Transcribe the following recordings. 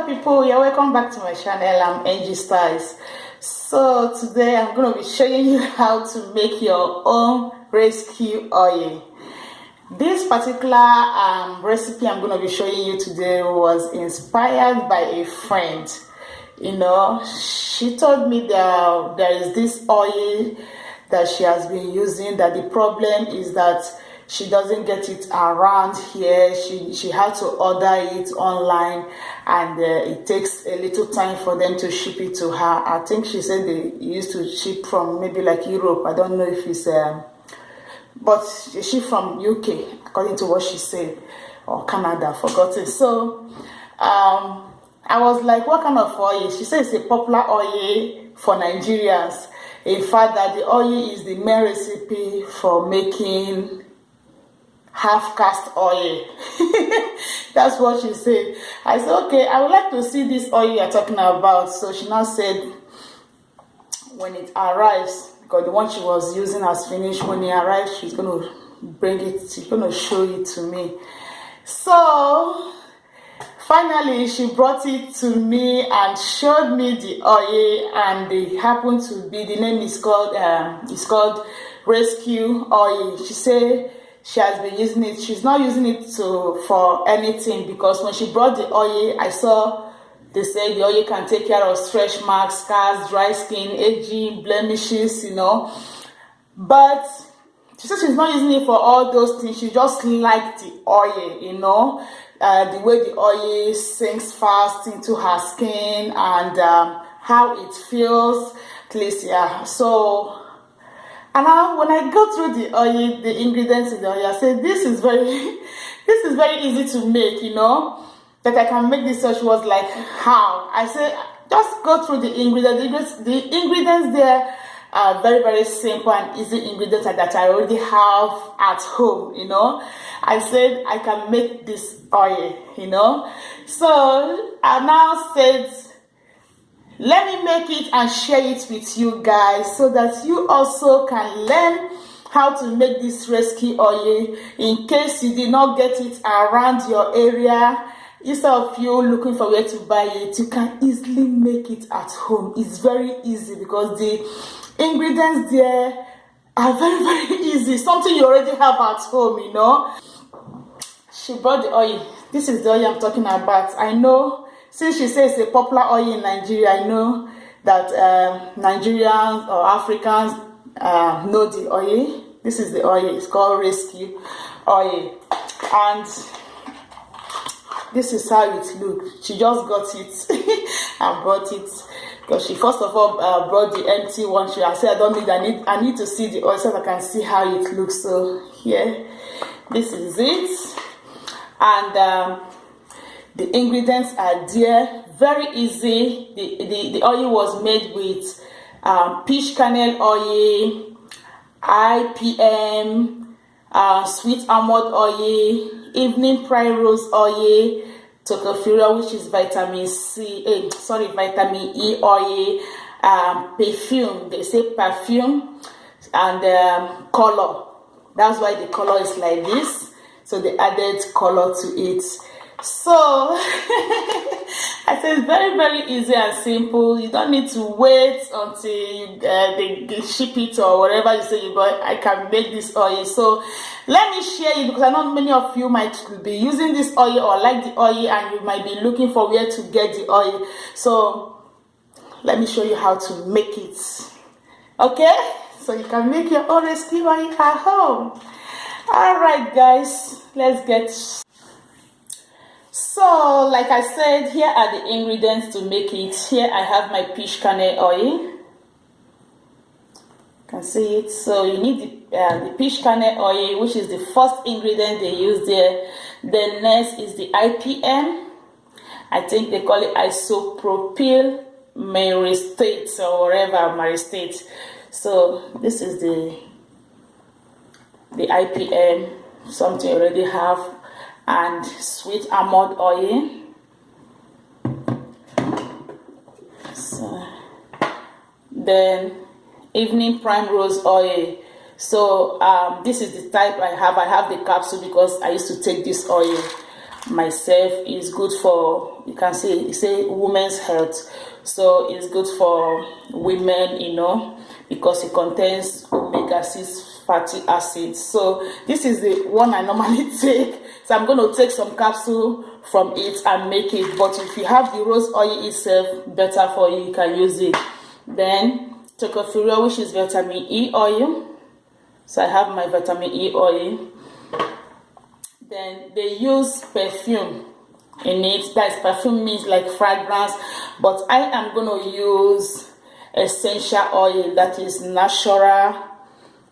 people, you're welcome back to my channel. I'm Angie Styles. So today I'm going to be showing you how to make your own rescue oil. This particular recipe I'm going to be showing you today was inspired by a friend. You know, she told me there is this oil that she has been using, that the problem is that she doesn't get it around here. She had to order it online, and it takes a little time for them to ship it to her. I think she said they used to ship from maybe like Europe. I don't know if it's but she ship from UK according to what she said, or Canada, forgot it. So I was like, what kind of oil? She said it's a popular oil for Nigerians. In fact, that the oil is the main recipe for making half cast oil. That's what she said. I said, okay, I would like to see this oil you're talking about. So she now said when it arrives, because the one she was using has finished, when it arrives, she's going to bring it, she's going to show it to me. So finally she brought it to me and showed me the oil, and it happened to be, the name is called Rescue Oil. She said she has been using it. She's not using it for anything, because when she brought the oil, I saw they say the oil can take care of stretch marks, scars, dry skin, aging, blemishes, you know. But she said she's not using it for all those things. She just liked the oil, you know, the way the oil sinks fast into her skin, and how it feels, at least, yeah. So, and now when I go through the oil, the ingredients in the oil, I say this is very easy to make, you know, that I can make this. So she was like, how? I said, just go through the ingredients. The ingredients there are very simple and easy ingredients that I already have at home, you know. I said I can make this oil, you know. So I now said, let me make it and share it with you guys, so that you also can learn how to make this rescue oil in case you did not get it around your area. Instead of you looking for where to buy it, you can easily make it at home. It's very easy because the ingredients there are very easy. Something you already have at home, you know. She brought the oil. This is the oil I'm talking about. I know, since she says it's a popular oil in Nigeria, I know that Nigerians or Africans know the oil. This is the oil. It's called Rescue Oil. And this is how it looks. She just got it and brought it, because she first of all brought the empty one. I said, I don't need, I need to see the oil so that I can see how it looks. So here, this is it. And the ingredients are there, very easy. The oil was made with peach kernel oil, IPM, sweet almond oil, evening primrose oil, TOCOPHERYL, which is vitamin E oil, perfume, they say perfume, and color. That's why the color is like this. So they added color to it. So I said it's very easy and simple. You don't need to wait until they ship it or whatever you say you buy. I can make this oil. So let me share it, because I know many of you might be using this oil or like the oil, and you might be looking for where to get the oil. So let me show you how to make it. Okay, so you can make your own rescue oil at home. All right, guys, let's get. So, like I said, here are the ingredients to make it. Here I have my peach kernel oil. You can see it. So you need the peach kernel oil, which is the first ingredient they use there. The next is the IPM. I think they call it ISOPROPYL MYRISTATE or whatever, MYRISTATE. So this is the IPM, something you already have, and sweet almond oil. So then evening primrose oil. So this is the type I have. I have the capsule because I used to take this oil. myself. It's good for, you can say women's health, so it's good for women, you know, because it contains omega-6 fatty acids. So this is the one I normally take, so I'm going to take some capsule from it and make it. But if you have the rose oil itself, better for you, you can use it. Then TOCOPHERYL, which is vitamin E oil, so I have my vitamin E oil. Then they use perfume in it. That is, perfume means like fragrance, but I am going to use essential oil, that is natural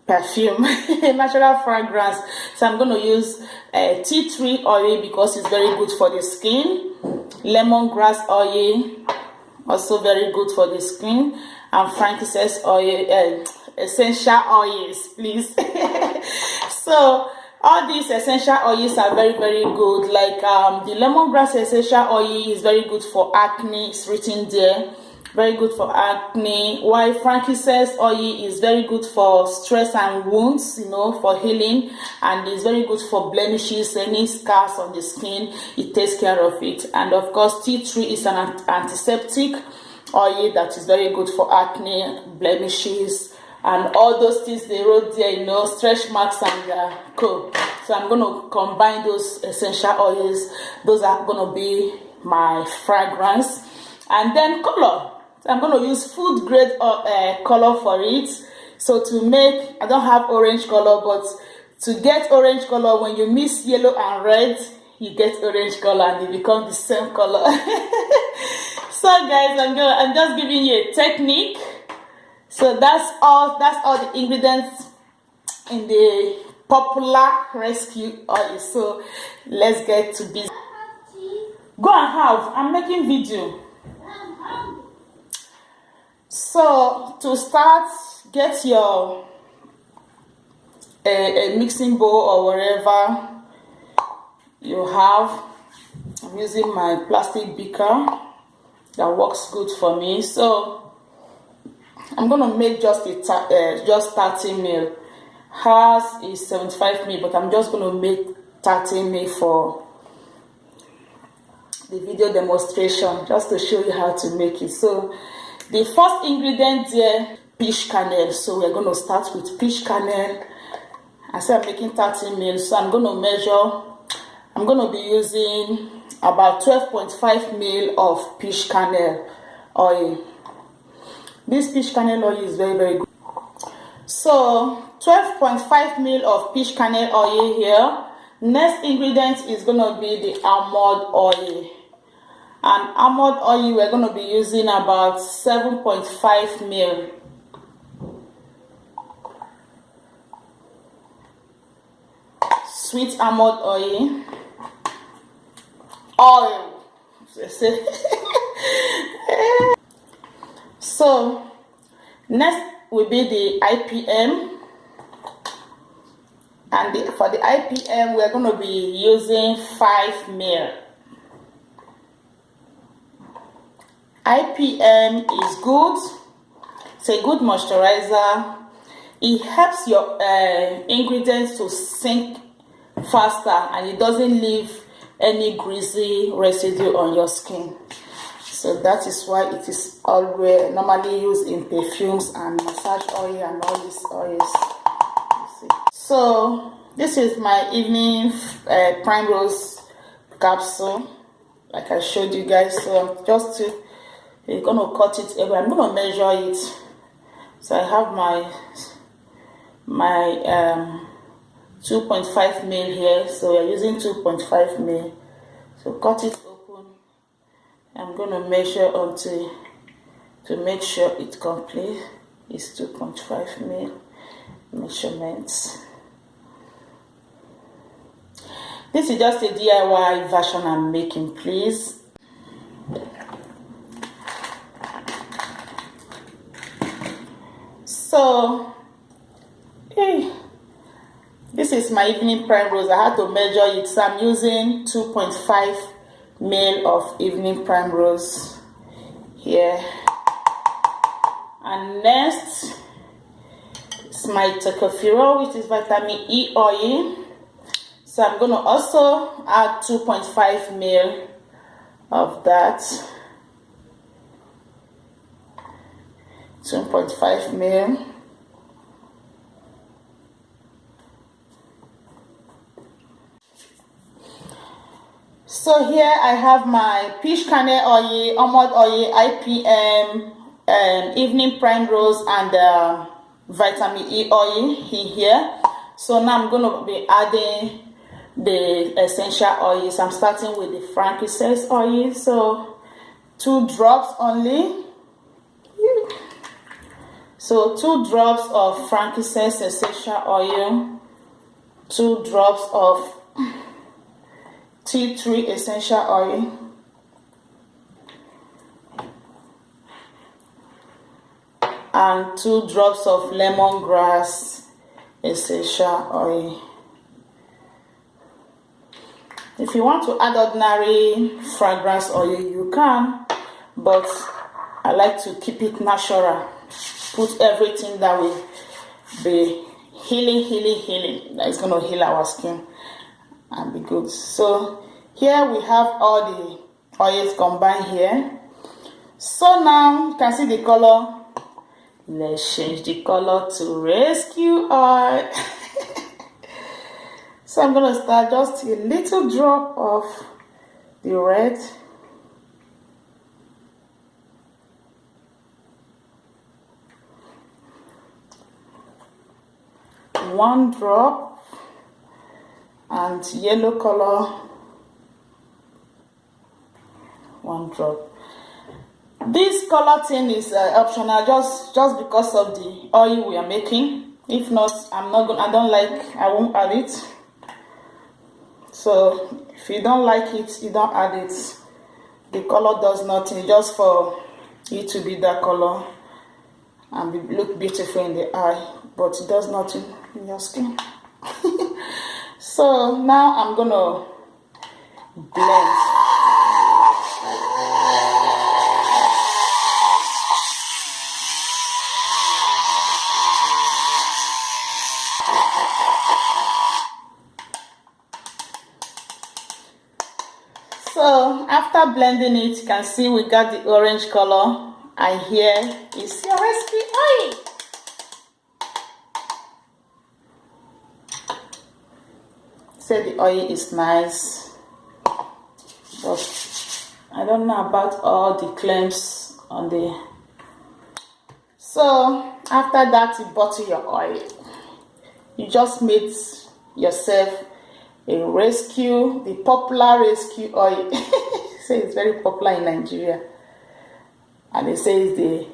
perfume, natural fragrance. So I'm going to use tea tree oil because it's very good for the skin. Lemongrass oil, also very good for the skin. And frankincense oil, essential oils, please. So all these essential oils are very, very good. Like the lemongrass essential oil is very good for acne. It's written there, very good for acne. While frankincense oil is very good for stress and wounds, you know, for healing, and it's very good for blemishes, any scars on the skin. It takes care of it. And of course, tea tree is an antiseptic oil that is very good for acne, blemishes, and all those things they wrote there, you know, stretch marks and co. So I'm going to combine those essential oils. Those are going to be my fragrance. And then color. So I'm going to use food grade color for it. So to make, I don't have orange color, but to get orange color, when you mix yellow and red, you get orange color and they become the same color. So guys, I'm just giving you a technique. So that's all the ingredients in the popular rescue oil. So let's get to business. Go and have, I'm making video. So to start, get your a mixing bowl or whatever you have. I'm using my plastic beaker that works good for me. So I'm gonna make just 30 ml. Hers is 75 ml, but I'm just gonna make 30 ml for the video demonstration, just to show you how to make it. So the first ingredient there, peach kernel. So we're gonna start with peach kernel. I said I'm making 30 ml, so I'm gonna measure. I'm gonna be using about 12.5 ml of peach kernel oil. This peach kernel oil is very, very good. So 12.5 ml of peach kernel oil here. Next ingredient is gonna be the almond oil. And almond oil we're gonna be using about 7.5 ml. Sweet almond oil. So next will be the IPM, and for the IPM we're going to be using 5 ml. IPM is good. It's a good moisturizer. It helps your ingredients to sink faster, and it doesn't leave any greasy residue on your skin. So that is why it is always normally used in perfumes and massage oil and all these oils. So this is my evening Primrose capsule, like I showed you guys. So you're gonna cut it everywhere. I'm gonna measure it. So I have my 2.5 ml here, so we're using 2.5 ml. So cut it open. I'm going to measure until to make sure it's complete. It's 2.5 ml measurements. This is just a DIY version I'm making, please. So this is my evening Primrose. I had to measure it, so I'm using 2.5 ml of evening Primrose here. And next is my TOCOPHERYL, which is vitamin E oil. So I'm going to also add 2.5 ml of that. 2.5 ml. So here I have my peach kernel oil, almond oil, IPM, evening primrose, and vitamin E oil in here. So now I'm going to be adding the essential oils. I'm starting with the frankincense oil. So 2 drops only. So 2 drops of frankincense essential oil, 2 drops of tea tree essential oil, and 2 drops of lemongrass essential oil. If you want to add ordinary fragrance oil, you can, but I like to keep it natural. Put everything that will be healing, that is going to heal our skin and be good. So here we have all the oils combined here. So now you can see the color. Let's change the color to rescue oil. So I'm going to start just a little drop of the red. One drop, and yellow color, 1 drop. This color thing is optional, just because of the oil we are making. If not, I won't add it. So if you don't like it, you don't add it. The color does nothing, just for it to be that color and look beautiful in the eye, but it does nothing in your skin. So now I'm gonna blend. So after blending it, you can see we got the orange color, and here is your recipe oil. Say the oil is nice, but I don't know about all the claims on the. So after that, you bottle your oil. You just made yourself a the popular rescue oil. Say it's very popular in Nigeria, and they say it's the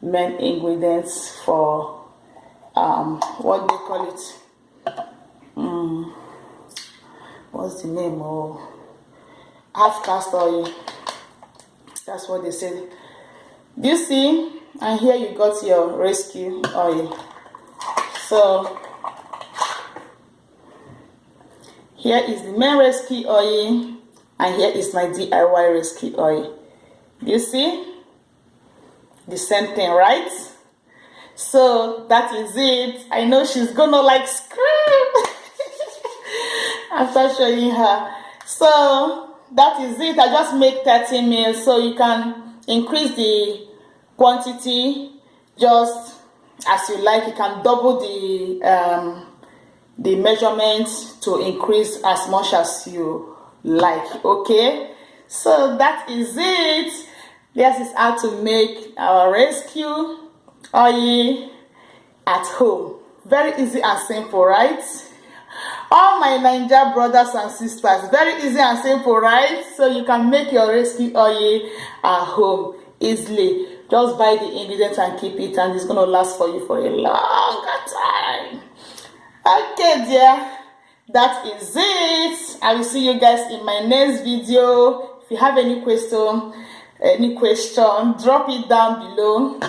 main ingredients for what they call it. What's the name? Oh, half cast oil. That's what they say. Do you see? And here you got your rescue oil. So here is the main rescue oil, and here is my DIY rescue oil. You see? The same thing, right? So that is it. I know she's gonna like scream after showing her. So that is it. I just make 30 ml, so you can increase the quantity just as you like. You can double the measurement to increase as much as you like. Okay, so that is it. This is how to make our rescue oil at home. Very easy and simple, right? All my Niger brothers and sisters, very easy and simple, right? So you can make your rescue oil at home easily. Just buy the ingredients and keep it, and it's going to last for you for a longer time. Okay, dear, that is it. I will see you guys in my next video. If you have any question, drop it down below.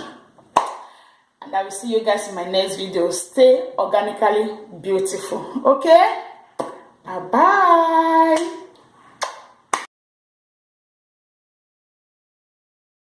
And I will see you guys in my next video. Stay organically beautiful. Okay? Bye-bye.